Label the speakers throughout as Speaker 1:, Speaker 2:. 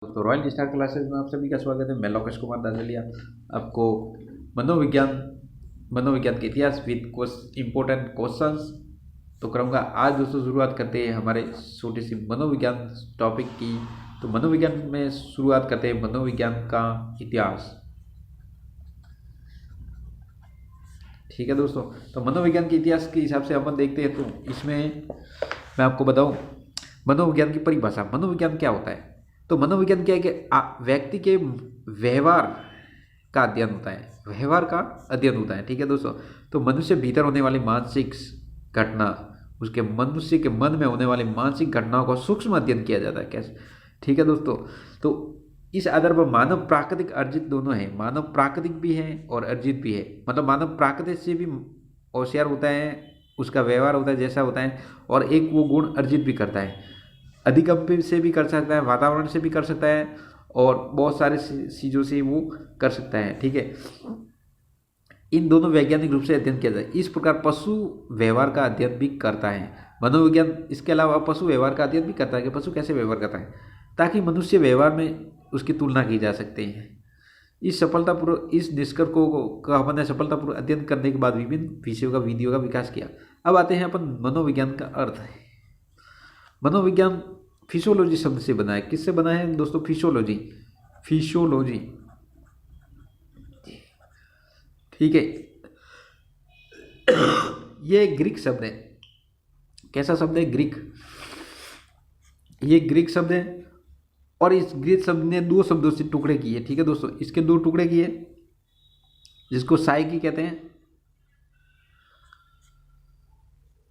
Speaker 1: तो royal star classes में आप सभी का स्वागत है। मैं लोकेश कुमार दाजलिया आपको मनोविज्ञान मनोविज्ञान के इतिहास विद इम्पोर्टेंट क्वेश्चंस तो करूँगा। आज दोस्तों शुरुआत करते हैं हमारे छोटी सी मनोविज्ञान टॉपिक की। तो मनोविज्ञान में शुरुआत करते हैं मनोविज्ञान का इतिहास। ठीक है दोस्तों, तो मनोविज्ञान के इतिहास के हिसाब से अपन देखते हैं। तो इसमें मैं आपको बताऊं मनोविज्ञान की परिभाषा। मनोविज्ञान क्या होता है? तो मनोविज्ञान क्या है कि व्यक्ति के व्यवहार का अध्ययन होता है, व्यवहार का अध्ययन होता है। ठीक है दोस्तों, तो मनुष्य भीतर होने वाली मानसिक घटना, उसके मनुष्य के मन में होने वाली मानसिक घटनाओं का सूक्ष्म अध्ययन किया जाता है। कैसे? ठीक है दोस्तों, तो इस आधार पर मानव प्राकृतिक अर्जित दोनों है। मानव प्राकृतिक भी है और अर्जित भी है। मतलब मानव प्राकृतिक से भी होशियार होता है, उसका व्यवहार होता है जैसा होता है, और एक वो गुण अर्जित भी करता है। अधिगम से भी कर सकता है, वातावरण से भी कर सकता है, और बहुत सारे चीज़ों से वो कर सकता है। ठीक है, इन दोनों वैज्ञानिक रूप से अध्ययन किया जाए। इस प्रकार पशु व्यवहार का अध्ययन भी करता है मनोविज्ञान। इसके अलावा पशु व्यवहार का अध्ययन भी करता है कि पशु कैसे व्यवहार करता है, ताकि मनुष्य व्यवहार में उसकी तुलना की जा सकती है। इस निष्कर्ष को हमने सफलतापूर्वक अध्ययन करने के बाद विभिन्न विषयों का विधियों का विकास किया। अब आते हैं अपन मनोविज्ञान का अर्थ है। मनोविज्ञान फिजियोलॉजी शब्द से बना है। किससे बना है दोस्तों? फिजियोलॉजी। फिजियोलॉजी, ठीक है। ये ग्रीक शब्द है। कैसा शब्द है? ग्रीक। ये ग्रीक शब्द है, और इस ग्रीक शब्द ने दो शब्दों से टुकड़े किए। ठीक है दोस्तों, इसके दो टुकड़े किए, जिसको साइकी कहते हैं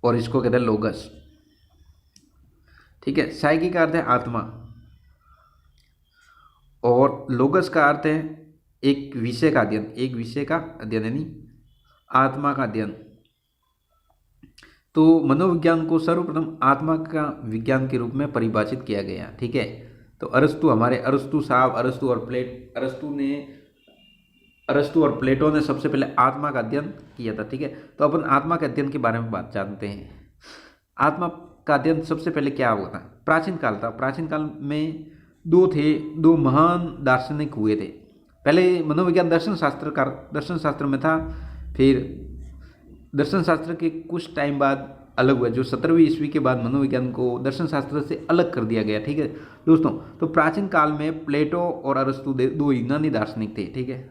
Speaker 1: और इसको कहते हैं लोगस। ठीक है, साइकी का अर्थ है आत्मा, और लोगस का अर्थ है एक विषय का अध्ययन। एक विषय का अध्ययन यानी आत्मा का अध्ययन। तो मनोविज्ञान को सर्वप्रथम आत्मा का विज्ञान के रूप में परिभाषित किया गया। ठीक है, तो अरस्तु साहब, अरस्तु और प्लेटो ने सबसे पहले आत्मा का अध्ययन किया था। ठीक है, तो अपन आत्मा के अध्ययन के बारे में बात जानते हैं। आत्मा का अध्ययन सबसे पहले क्या हुआ था? प्राचीन काल था। प्राचीन काल में दो महान दार्शनिक हुए थे। पहले मनोविज्ञान दर्शन शास्त्र में था, फिर दर्शन शास्त्र के कुछ टाइम बाद अलग हुआ। जो 17वीं ईस्वी के बाद मनोविज्ञान को दर्शन शास्त्र से अलग कर दिया गया। ठीक है दोस्तों, तो प्राचीन काल में प्लेटो और अरस्तु दो यूनानी दार्शनिक थे। ठीक है,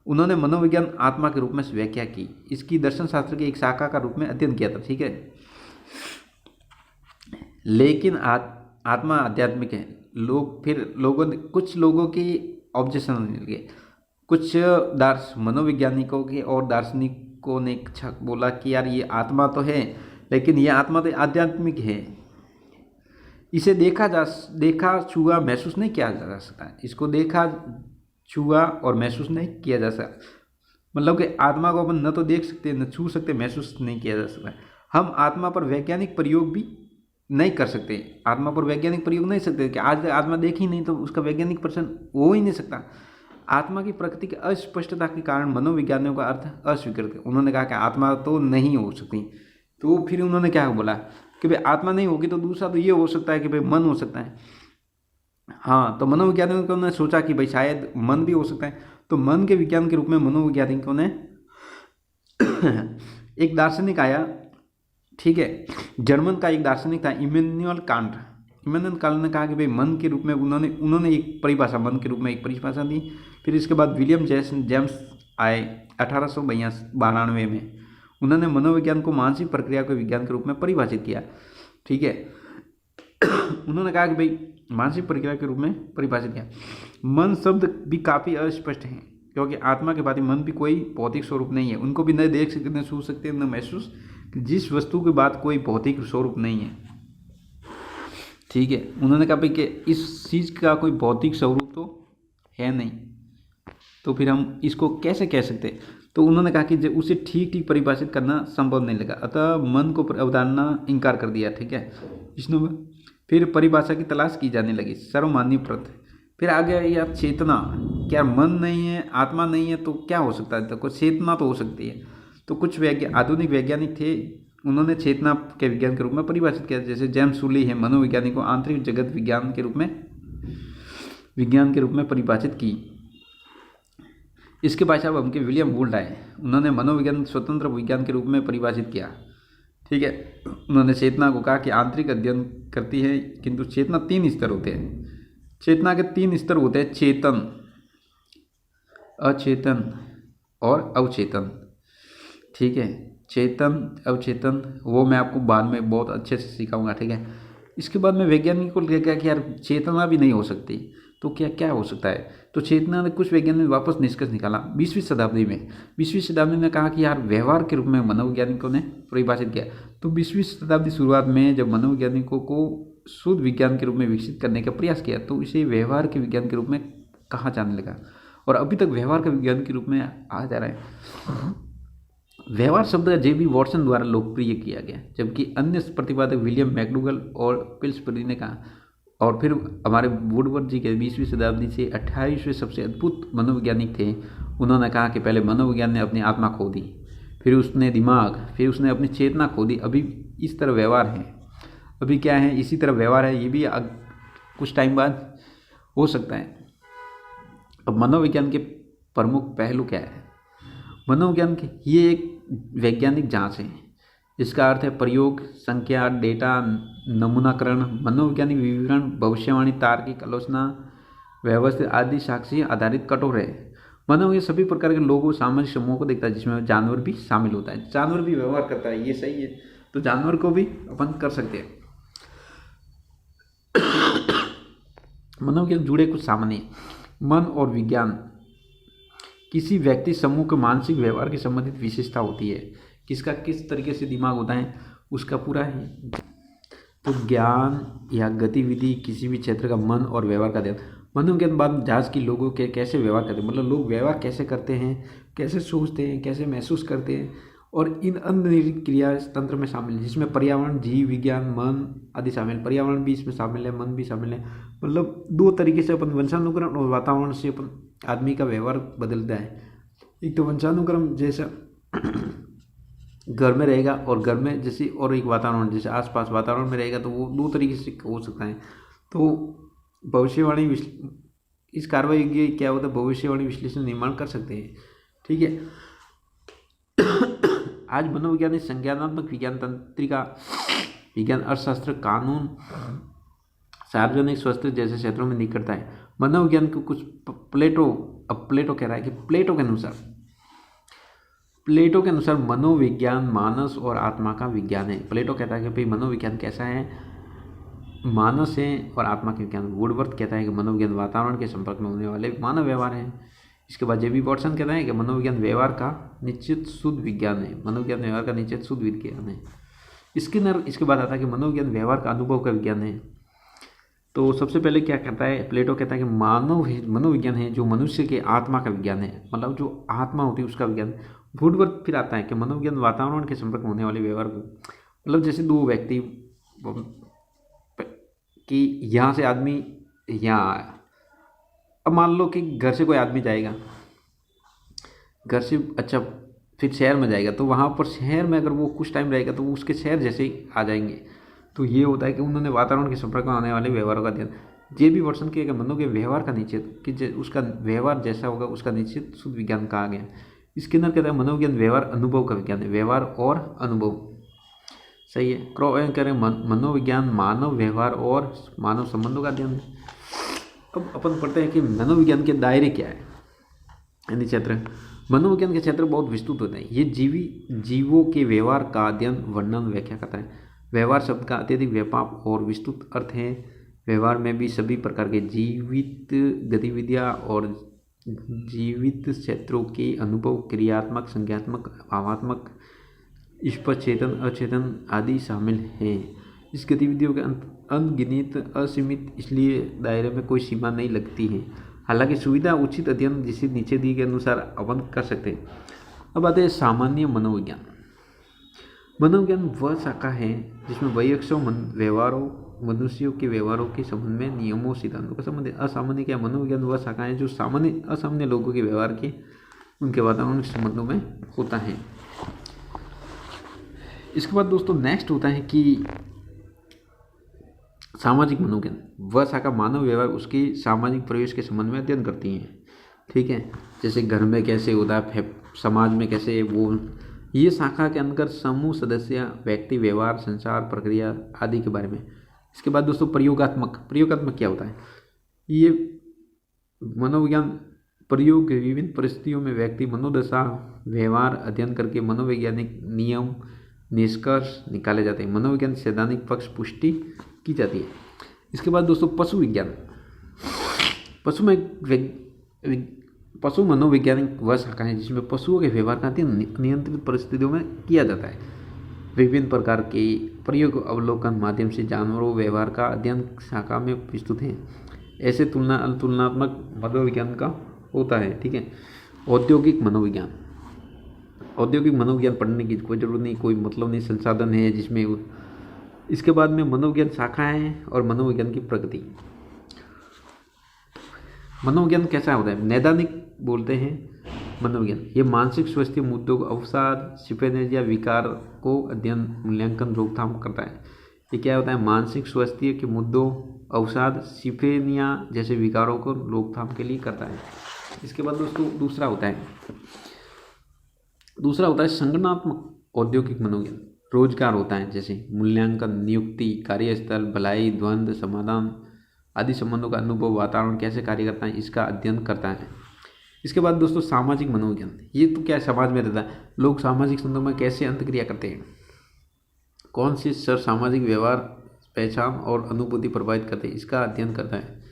Speaker 1: उन्होंने मनोविज्ञान आत्मा के रूप में व्याख्या की। इसकी दर्शन शास्त्र की एक शाखा का रूप में अध्ययन किया था। ठीक है, लेकिन आत्मा आध्यात्मिक है। कुछ लोगों की ऑब्जेक्शन मिल गए। कुछ मनोवैज्ञानिकों के और दार्शनिकों ने बोला कि यार ये आत्मा तो है, लेकिन ये आत्मा तो आध्यात्मिक है, इसे देखा छुआ महसूस नहीं किया जा सकता। इसको देखा छुआ और महसूस नहीं किया जा सकता। मतलब कि आत्मा को अपन न तो देख सकते, न छू सकते, महसूस नहीं किया जा सकता। हम आत्मा पर वैज्ञानिक प्रयोग भी नहीं कर सकते। आत्मा पर वैज्ञानिक प्रयोग नहीं सकते कि आज आत्मा देखी नहीं तो उसका वैज्ञानिक प्रश्न हो ही नहीं सकता। आत्मा की प्रकृति की अस्पष्टता के कारण मनोविज्ञानियों का अर्थ अस्वीकृत है। उन्होंने कहा कि आत्मा तो नहीं हो सकती। तो फिर उन्होंने क्या बोला कि भाई आत्मा नहीं होगी तो दूसरा तो ये हो सकता है कि भाई मन हो सकता है। हाँ, तो मनोवैज्ञानिकों ने सोचा कि भाई शायद मन भी हो सकता है। तो मन के विज्ञान के रूप में मनोवैज्ञानिकों ने एक दार्शनिक आया। ठीक है, जर्मन का एक दार्शनिक था इमैनुअल कांट। इमैनुअल कांट ने कहा कि भाई मन के रूप में उन्होंने एक परिभाषा, मन के रूप में एक परिभाषा दी। फिर इसके बाद विलियम जेम्स आए 1892 में। उन्होंने मनोविज्ञान को मानसिक प्रक्रिया के विज्ञान के रूप में परिभाषित किया। ठीक है, उन्होंने कहा कि भाई मानसिक प्रक्रिया के रूप में परिभाषित किया। मन शब्द भी काफ़ी अस्पष्ट है, क्योंकि आत्मा के बाद मन भी कोई भौतिक स्वरूप नहीं है। उनको भी न देख सकते, न छू सकते, न महसूस। जिस वस्तु के बाद कोई भौतिक स्वरूप नहीं है। ठीक है, उन्होंने कहा भाई कि इस चीज़ का कोई भौतिक स्वरूप तो है नहीं, तो फिर हम इसको कैसे कह सकते? तो उन्होंने कहा कि उसे ठीक परिभाषित करना संभव नहीं लगा, अतः मन को अवधारणा इनकार कर दिया। ठीक है, इसने फिर परिभाषा की तलाश की जाने लगी, सर्वमान्य प्रत। फिर आ गया यार चेतना। क्या मन नहीं है, आत्मा नहीं है, तो क्या हो सकता है? तो कुछ चेतना तो हो सकती है। तो कुछ आधुनिक वैज्ञानिक थे, उन्होंने चेतना के विज्ञान के रूप में परिभाषित किया। जैसे जेम्स सुली है, मनोवैज्ञानिक को आंतरिक जगत विज्ञान के रूप में विज्ञान के रूप में परिभाषित की। इसके भाई साहब हमके विलियम गोल्ड आए, उन्होंने मनोविज्ञान स्वतंत्र विज्ञान के रूप में परिभाषित किया। ठीक है, उन्होंने चेतना को कहा कि आंतरिक अध्ययन करती है, किंतु चेतना 3 स्तर होते हैं। चेतना के 3 स्तर होते हैं, चेतन, अचेतन और अवचेतन। ठीक है, चेतन अवचेतन वो मैं आपको बाद में बहुत अच्छे से सिखाऊंगा। ठीक है, इसके बाद में वैज्ञानिकों ने कहा कि यार चेतना भी नहीं हो सकती, तो क्या क्या हो सकता है। तो चेतना ने कुछ वैज्ञानिक वापस निष्कर्ष निकाला 20वीं शताब्दी में। 20वीं शताब्दी में कहा कि यार व्यवहार के रूप में मनोवैज्ञानिकों ने परिभाषित किया। तो 20वीं शताब्दी शुरुआत में जब मनोवैज्ञानिकों को शुद्ध विज्ञान के रूप में विकसित करने का प्रयास किया, तो इसे व्यवहार के विज्ञान के रूप में कहा जाने लगा, और अभी तक व्यवहार के विज्ञान के रूप में आ जा रहा है। व्यवहार शब्द का जेबी वॉटसन द्वारा लोकप्रिय किया गया, जबकि अन्य प्रतिपादक विलियम मैकडूगल और पिल्सबरी ने कहा। और फिर हमारे वुडवर्ड जी के 20वीं शताब्दी से 28वें सबसे अद्भुत मनोवैज्ञानिक थे, उन्होंने कहा कि पहले मनोविज्ञान ने अपनी आत्मा खो दी, फिर उसने दिमाग, फिर उसने अपनी चेतना खो दी। अभी इस तरह व्यवहार है, अभी क्या है, इसी तरह व्यवहार है, ये भी कुछ टाइम बाद हो सकता है। अब मनोविज्ञान के प्रमुख पहलू क्या है। मनोविज्ञान के ये एक वैज्ञानिक जांच है, इसका अर्थ है प्रयोग, संख्या, डेटा, नमूनाकरण, मनोवैज्ञानिक विवरण, भविष्यवाणी, तार्किक आलोचना, व्यवस्थित आदि साक्षी आधारित कठोर है। मनोविज्ञान सभी प्रकार के लोगों, सामाजिक समूहों को देखता है, जिसमें जानवर भी शामिल होता है। जानवर भी व्यवहार करता है, ये सही है, तो जानवर को भी अपन कर सकते हैं। मनोविज्ञान जुड़े कुछ सामान्य मन और विज्ञान किसी व्यक्ति समूह के मानसिक व्यवहार की संबंधित विशेषता होती है। किसका किस तरीके से दिमाग होता है उसका पूरा है। तो ज्ञान या गतिविधि किसी भी क्षेत्र का मन और व्यवहार का अध्ययन। मनोविज्ञान बाद जांच की लोगों के कैसे व्यवहार करते हैं, मतलब लोग व्यवहार कैसे करते हैं, कैसे सोचते हैं, कैसे महसूस करते हैं, और इन अंतर्निहित क्रिया तंत्र में शामिल है, जिसमें पर्यावरण, जीव विज्ञान, मन आदि शामिल। पर्यावरण भी इसमें शामिल है, मन भी शामिल है। मतलब 2 तरीके से अपन वंशानुक्रम और वातावरण से अपन आदमी का व्यवहार बदलता है। एक तो वंशानुक्रम जैसा घर में रहेगा, और घर में जैसे, और एक वातावरण जैसे आसपास वातावरण में रहेगा, तो वो 2 तरीके से हो सकता है। तो भविष्यवाणी इस कार्रवाई के क्या होता है, भविष्यवाणी विश्लेषण निर्माण कर सकते हैं। ठीक है, आज मनोविज्ञान संज्ञानात्मक विज्ञान, तंत्रिका विज्ञान, अर्थशास्त्र, कानून, सार्वजनिक स्वास्थ्य जैसे क्षेत्रों में निकटता है। मनोविज्ञान को कुछ प्लेटो कह रहा है कि प्लेटो के अनुसार मनोविज्ञान मानस और आत्मा का विज्ञान है। प्लेटो कहता है कि भाई मनोविज्ञान कैसा है, मानस है और आत्मा का विज्ञान। वुडवर्थ कहता है कि मनोविज्ञान वातावरण के संपर्क में होने वाले मानव व्यवहार है। इसके बाद जेबी वॉटसन कहता है कि मनोविज्ञान व्यवहार का निश्चित शुद्ध विज्ञान है। मनोविज्ञान व्यवहार का निश्चित शुद्ध विज्ञान है। स्किनर इसके बाद आता है कि मनोविज्ञान व्यवहार का अनुभव का विज्ञान है। तो सबसे पहले क्या कहता है, प्लेटो कहता है कि मनोविज्ञान है जो मनुष्य के आत्मा का विज्ञान है, मतलब जो आत्मा होती है उसका विज्ञान। वुडवर्थ फिर आता है कि मनोविज्ञान वातावरण के संपर्क में होने वाले व्यवहार को, मतलब जैसे 2 व्यक्ति कि यहाँ से आदमी यहाँ, अब मान लो कि घर से कोई आदमी जाएगा, घर से अच्छा फिर शहर में जाएगा, तो वहाँ पर शहर में अगर वो कुछ टाइम रहेगा तो वो उसके शहर जैसे ही आ जाएंगे। तो ये होता है कि उन्होंने वातावरण के संपर्क में आने वाले व्यवहारों का अध्ययन। जेबी वॉटसन के मनो के व्यवहार का निश्चित कि उसका व्यवहार जैसा होगा उसका निश्चित शुद्ध विज्ञान कहा गया। स्किनर कहता है मनोविज्ञान व्यवहार अनुभव का विज्ञान है। व्यवहार और अनुभव सही है। क्रॉ कह रहे हैं मनोविज्ञान मानव व्यवहार और मानव संबंधों का अध्ययन है। अब अपन पढ़ते हैं कि मनोविज्ञान के दायरे क्या है, यानी क्षेत्र। मनोविज्ञान के क्षेत्र बहुत विस्तृत होते हैं। ये जीवों के व्यवहार का अध्ययन, वर्णन, व्याख्या करता है। व्यवहार शब्द का अत्यधिक व्यापक और विस्तृत अर्थ है। व्यवहार में भी सभी प्रकार के जीवित गतिविधियाँ और जीवित क्षेत्रों के अनुभव, क्रियात्मक, संज्ञात्मक, भावात्मक, स्पष्ट, चेतन, अचेतन आदि शामिल हैं। इस गतिविधियों के अनगिनत, असीमित, इसलिए दायरे में कोई सीमा नहीं लगती है। हालांकि सुविधा उचित अध्ययन जिसे नीचे दिए गए अनुसार अपन कर सकते हैं। अब आते हैं सामान्य मनोविज्ञान। मनोविज्ञान वह शाखा है जिसमें वैयक्तिक व्यवहारों, मनुष्यों के व्यवहारों के संबंध में नियमों, सिद्धांतों का संबंध है। असामान्य क्या, मनोविज्ञान वह शाखा है जो असामान्य लोगों के व्यवहार के, उनके वातावरण के संबंधों में होता है। इसके बाद दोस्तों नेक्स्ट होता है कि सामाजिक मनोविज्ञान वह शाखा मानव व्यवहार उसकी सामाजिक प्रवेश के संबंध में अध्ययन करती है। ठीक है, जैसे घर में कैसे होता है, समाज में कैसे वो, ये शाखा के अंतर्गत समूह सदस्य, व्यक्ति, व्यवहार, संचार प्रक्रिया आदि के बारे में। इसके बाद दोस्तों प्रयोगात्मक क्या होता है? ये मनोविज्ञान प्रयोग के विभिन्न परिस्थितियों में व्यक्ति मनोदशा व्यवहार अध्ययन करके मनोवैज्ञानिक नियम निष्कर्ष निकाले जाते हैं। मनोविज्ञान सैद्धांतिक पक्ष पुष्टि की जाती है। इसके बाद दोस्तों पशु विज्ञान। पशु मनोवैज्ञानिक वह शाखा है जिसमें पशुओं के व्यवहार का अध्ययन नियंत्रित परिस्थितियों में किया जाता है। विभिन्न प्रकार के प्रयोग अवलोकन माध्यम से जानवरों व्यवहार का अध्ययन शाखा में विस्तृत है। ऐसे तुलनात्मक मनोविज्ञान का होता है। ठीक है, औद्योगिक मनोविज्ञान पढ़ने की कोई जरूरत नहीं, कोई मतलब नहीं, संसाधन है जिसमें। इसके बाद में मनोविज्ञान शाखा है और मनोविज्ञान की प्रगति। मनोविज्ञान कैसा होता है? नैदानिक बोलते हैं मनोविज्ञान। ये मानसिक स्वास्थ्य मुद्दों को अवसाद शिफेनेजिया विकार को अध्ययन मूल्यांकन रोकथाम करता है। ये क्या होता है? मानसिक स्वास्थ्य के मुद्दों अवसाद शिफेनिया जैसे विकारों को रोकथाम के लिए करता है। इसके बाद दोस्तों दूसरा होता है संगठनात्मक औद्योगिक मनोविज्ञान। रोजगार होता है जैसे मूल्यांकन, नियुक्ति, कार्यस्थल, भलाई, द्वंद्व समाधान आदि संबंधों का अनुभव, वातावरण कैसे कार्य करता है, इसका अध्ययन करता है। इसके बाद दोस्तों सामाजिक मनोविज्ञान। ये तो क्या समाज में रहता है, लोग सामाजिक संबंधों में कैसे अंतक्रिया करते हैं, कौन से स्तर सामाजिक व्यवहार पहचान और अनुभूति प्रभावित करते हैं, इसका अध्ययन करता है।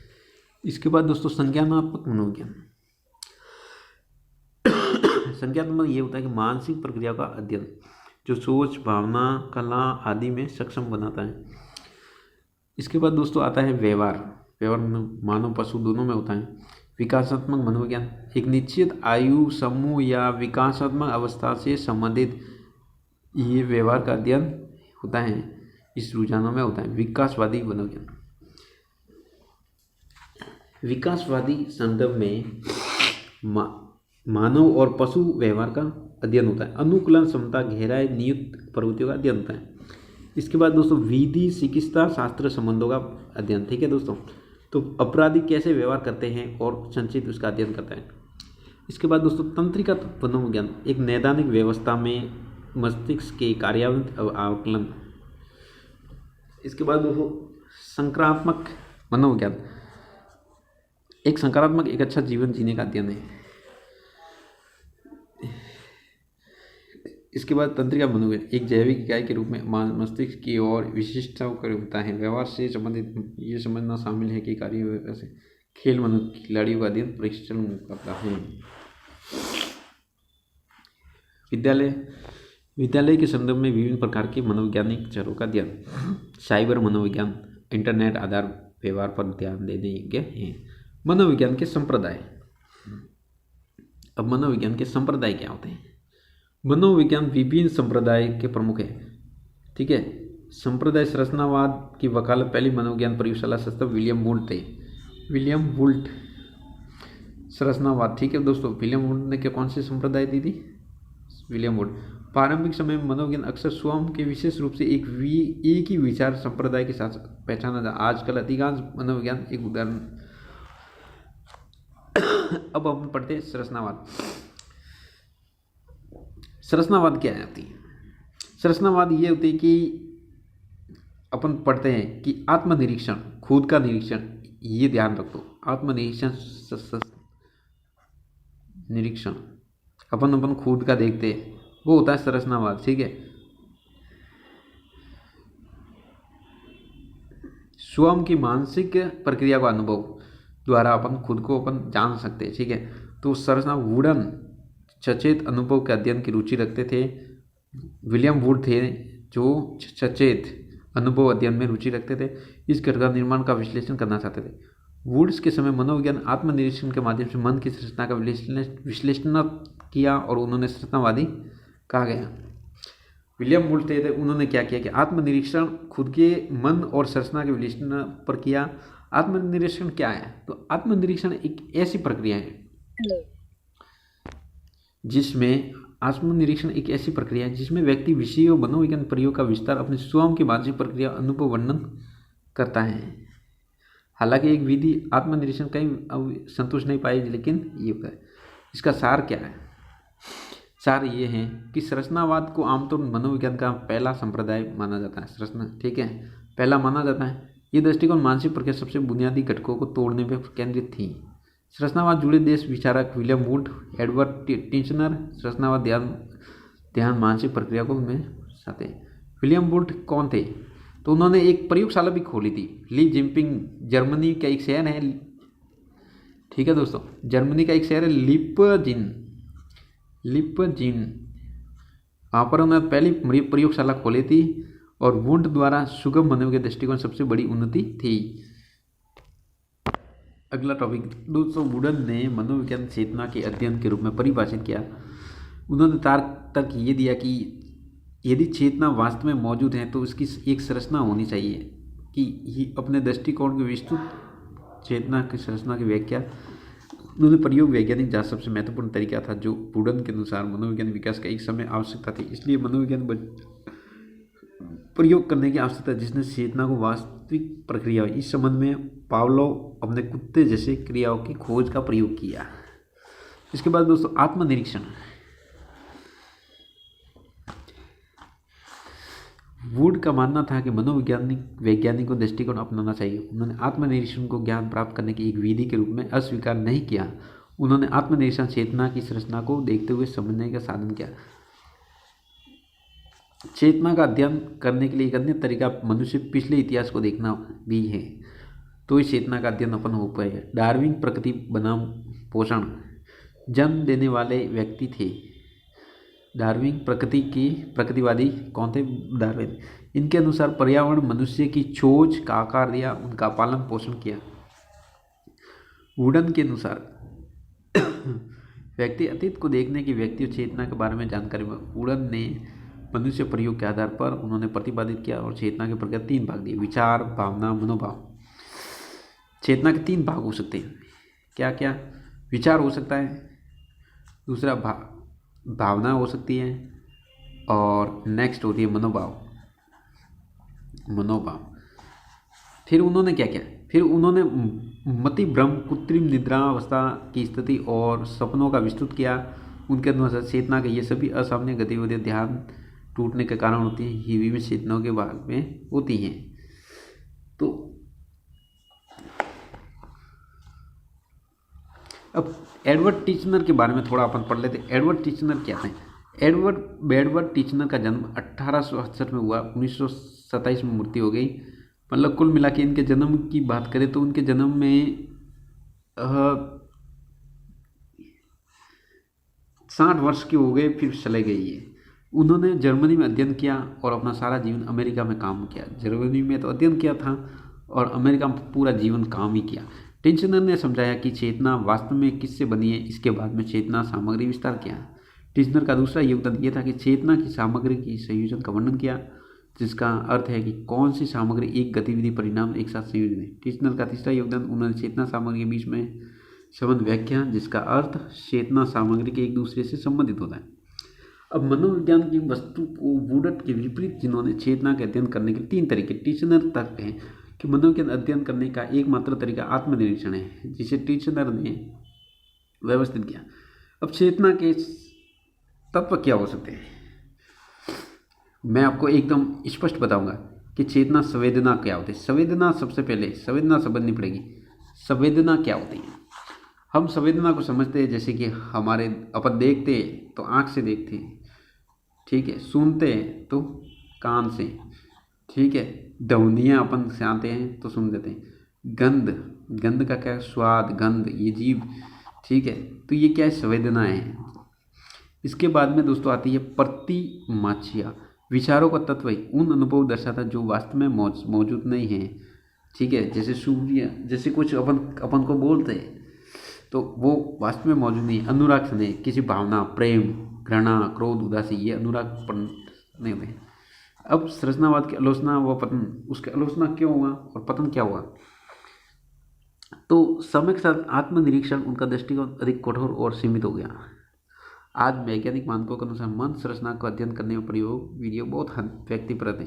Speaker 1: इसके बाद दोस्तों संज्ञानात्मक मनोविज्ञान। संज्ञानात्मक ये होता है कि मानसिक प्रक्रिया का अध्ययन जो सोच, भावना, कला आदि में सक्षम बनाता है। इसके बाद दोस्तों आता है व्यवहार मानव पशु दोनों में होता है। विकासात्मक मनोविज्ञान एक निश्चित आयु समूह या विकासात्मक अवस्था से संबंधित ये व्यवहार का अध्ययन होता है, इस रुझानों में होता है। विकासवादी मनोविज्ञान, विकासवादी संदर्भ में मानव और पशु व्यवहार का अध्ययन होता है। अनुकूलन क्षमता, गहराई, नियुक्त प्रवृत्तियों का अध्ययन होता है। इसके बाद दोस्तों विधि चिकित्सा शास्त्र संबंधों का अध्ययन। ठीक है दोस्तों, तो अपराधी कैसे व्यवहार करते हैं और संचित उसका अध्ययन करता है। इसके बाद दोस्तों तंत्रिका मनोविज्ञान एक नैदानिक व्यवस्था में मस्तिष्क के कार्यान्वित आकलन। इसके बाद दोस्तों सकारात्मक मनोविज्ञान एक सकारात्मक एक अच्छा जीवन जीने का अध्ययन है। इसके बाद तंत्रिका मनोविज्ञान एक जैविक इकाई के रूप में मस्तिष्क की और विशिष्टताओं का होता है। व्यवहार से संबंधित ये समझना शामिल है कि कार्य से खेल खिलाड़ियों का अध्ययन प्रशिक्षण करता है। विद्यालय के संदर्भ में विभिन्न प्रकार के मनोवैज्ञानिक चरों का अध्ययन। साइबर मनोविज्ञान इंटरनेट आधार व्यवहार पर ध्यान देने योग्य है। मनोविज्ञान के संप्रदाय। अब मनोविज्ञान के संप्रदाय क्या होते हैं? मनोविज्ञान विभिन्न संप्रदाय के प्रमुख है। ठीक है, संप्रदाय संरचनावाद की वकालत पहली मनोविज्ञान प्रयोगशाला संस्था विलियम वुल्ट संरचनावाद। ठीक है दोस्तों, विलियम वुल्ट ने कौन सी संप्रदाय दी थी? विलियम वुल्ट। प्रारंभिक समय में मनोविज्ञान अक्सर स्वयं के विशेष रूप से एक ही विचार संप्रदाय के साथ पहचाना जाता। आजकल अधिकांश मनोविज्ञान एक उदाहरण। अब हम पढ़ते हैं संरचनावाद। संरचनावाद क्या होती है? संरचनावाद ये होती है कि अपन पढ़ते हैं कि आत्मनिरीक्षण, खुद का निरीक्षण, ये ध्यान रखो, निरीक्षण अपन खुद का देखते हैं, वो होता है संरचनावाद। ठीक है, स्वयं की मानसिक प्रक्रिया का अनुभव द्वारा अपन खुद को अपन जान सकते हैं। ठीक है, तो संरचना वुडन सचेत अनुभव के अध्ययन की रुचि रखते थे। विलियम वुड थे जो सचेत अनुभव अध्ययन में रुचि रखते थे, इस घटना निर्माण का विश्लेषण करना चाहते थे। वुड्स के समय मनोविज्ञान आत्मनिरीक्षण के माध्यम से मन की संरचना का विश्लेषण किया और उन्होंने संरचनावादी कहा गया। विलियम वुड थे उन्होंने क्या किया कि आत्मनिरीक्षण खुद के मन और संरचना के विश्लेषण पर किया। आत्मनिरीक्षण क्या है? तो आत्मनिरीक्षण एक ऐसी प्रक्रिया है जिसमें व्यक्ति विषयों मनोविज्ञान प्रयोग का विस्तार अपने स्वयं की मानसिक प्रक्रिया अनुभव वर्णन करता है। हालांकि एक विधि आत्मनिरीक्षण कहीं अब संतुष्ट नहीं पाई, लेकिन ये होता है। इसका सार क्या है? सार ये है कि संरचनावाद को आमतौर पर मनोविज्ञान का पहला संप्रदाय माना जाता है। संरचना, ठीक है, पहला माना जाता है। ये दृष्टिकोण मानसिक प्रक्रिया सबसे बुनियादी घटकों को तोड़ने पर केंद्रित थी। संरचनावाद जुड़े देश विचारक विलियम वुड, एडवर्ड टिंचनर संरचनावाद ध्यान मानसिक प्रक्रिया को में साथे। विलियम वुड कौन थे? तो उन्होंने एक प्रयोगशाला भी खोली थी, ली जिम्पिंग, जर्मनी का एक शहर है, ठीक है दोस्तों, जर्मनी का एक शहर है लिपजिन, वहाँ पर उन्होंने पहली प्रयोगशाला खोली थी और वुड द्वारा सुगम मनोविज्ञान दृष्टिकोण सबसे बड़ी उन्नति थी। अगला टॉपिक दोस्तों, वुडन ने मनोविज्ञान चेतना के अध्ययन के रूप में परिभाषित किया। उन्होंने तर्क ये दिया कि यदि चेतना वास्तव में मौजूद है तो उसकी एक संरचना होनी चाहिए कि अपने दृष्टिकोण की विस्तृत चेतना की संरचना की व्याख्या। उन्होंने प्रयोग वैज्ञानिक जांच सबसे महत्वपूर्ण तरीका था जो वुडन के अनुसार मनोविज्ञान विकास का एक समय आवश्यकता थी। इसलिए मनोविज्ञान प्रयोग करने की आवश्यकता जिसने चेतना को वास्तविक प्रक्रिया। इस संबंध में पावलोव अपने कुत्ते जैसे क्रियाओं की खोज का प्रयोग किया। इसके बाद दोस्तों आत्मनिरीक्षण। वुड का मानना था कि वैज्ञानिक को दृष्टिकोण अपनाना चाहिए। उन्होंने आत्मनिरीक्षण को ज्ञान प्राप्त करने की एक विधि के रूप में अस्वीकार नहीं किया। उन्होंने आत्मनिरीक्षण चेतना की संरचना को देखते हुए समझने का साधन किया। चेतना का अध्ययन करने के लिए एक अन्य तरीका मनुष्य पिछले इतिहास को देखना भी है, तो इस चेतना का अध्ययन अपन हो पाएगा। डार्विन प्रकृति बनाम पोषण जन्म देने वाले व्यक्ति थे। डार्विन प्रकृतिवादी कौन थे? डार्विन। इनके अनुसार पर्यावरण मनुष्य की चोंच का आकार दिया, उनका पालन पोषण किया। वुडन के अनुसार व्यक्ति अतीत को देखने की व्यक्ति चेतना के बारे में जानकारी में वुडन ने मनुष्य प्रयोग के आधार पर उन्होंने प्रतिपादित किया और चेतना के प्रकार 3 भाग दिए: विचार, भावना, मनोभाव। चेतना के 3 भाग हो सकते हैं। क्या क्या? विचार हो सकता है, दूसरा भावना हो सकती है, और नेक्स्ट होती है मनोभाव। फिर उन्होंने क्या किया? फिर उन्होंने मति भ्रम, कृत्रिम निद्रावस्था की स्थिति और सपनों का विस्तृत किया। उनके अनुसार चेतना के ये सभी असामान्य गतिविधियां ध्यान टूटने के कारण होती हैं, ही विभिन्न चेतनाओं के भाग में होती हैं। तो अब एडवर्ड टिचनर के बारे में थोड़ा अपन पढ़ लेते हैं। एडवर्ड टिचनर क्या थे? एडवर्ड टिचनर का जन्म 1868 में हुआ, 1927 में मृत्यु हो गई। मतलब कुल मिला के इनके जन्म की बात करें तो उनके जन्म में 60 वर्ष के हो गए, फिर चले गए ये। उन्होंने जर्मनी में अध्ययन किया और अपना सारा जीवन अमेरिका में काम किया। जर्मनी में तो अध्ययन किया था और अमेरिका में पूरा जीवन काम ही किया। टिचनर ने समझाया कि चेतना वास्तव में किससे बनी है। इसके बाद में चेतना सामग्री विस्तार किया। टिचनर का दूसरा योगदान ये था कि चेतना की सामग्री की संयोजन का वर्णन किया, जिसका अर्थ है कि कौन सी सामग्री एक गतिविधि परिणाम एक साथ संयोजन है। टिचनर का तीसरा योगदान, उन्होंने चेतना सामग्री के बीच में संबंध व्याख्या, जिसका अर्थ चेतना सामग्री के एक दूसरे से संबंधित होता है। अब मनोविज्ञान की वस्तु को वुडन के विपरीत, जिन्होंने चेतना के अध्ययन करने के 3 तरीके। टिचनर तर्क है कि मनोविज्ञान अध्ययन करने का एकमात्र तरीका आत्मनिरीक्षण है, जिसे टिचनर ने व्यवस्थित किया। अब चेतना के तत्व क्या हो सकते हैं? मैं आपको एकदम स्पष्ट बताऊंगा कि चेतना संवेदना क्या होती है। संवेदना, सबसे पहले संवेदना समझनी पड़ेगी। संवेदना क्या होती है? हम संवेदना को समझते हैं जैसे कि हमारे अपन देखते हैं तो आँख से देखते हैं, ठीक है, सुनते हैं तो कान से, ठीक है, ध्वनियाँ अपन से आते हैं तो सुन लेते हैं। गंध का क्या? स्वाद, गंध, ये जीभ, ठीक है, तो ये क्या है? संवेदना है। इसके बाद में दोस्तों आती है प्रतिमाचिया, विचारों का तत्व है, उन अनुभव दर्शाता जो वास्तव में मौजूद नहीं है, ठीक है, जैसे सूर्य, जैसे कुछ अपन को बोलते हैं तो वो वास्तव में मौजूद नहीं है। अनुराग नहीं, किसी भावना, प्रेम, घृणा, क्रोध, उदासी, ये अनुराग नहीं होते। अब संरचनावाद की आलोचना व पतन, उसकी आलोचना क्यों हुआ और पतन क्या हुआ? तो समय के साथ आत्मनिरीक्षण, उनका दृष्टिकोण अधिक कठोर और सीमित हो गया। आज वैज्ञानिक मानकों के अनुसार मन संरचना का अध्ययन करने में प्रयोग वीडियो बहुत व्यक्तिपरक है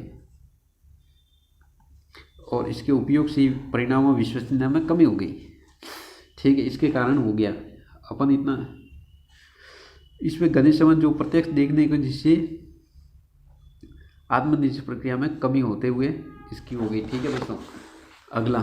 Speaker 1: और इसके उपयोग से परिणामों विश्वसनीयता में कमी हो गई। ठीक है, इसके कारण हो गया अपन इतना इसमें घनिष्ठ संबंध जो प्रत्यक्ष देखने को, जिससे आत्मनिश्चय प्रक्रिया में कमी होते हुए इसकी हो गई। ठीक है दोस्तों, अगला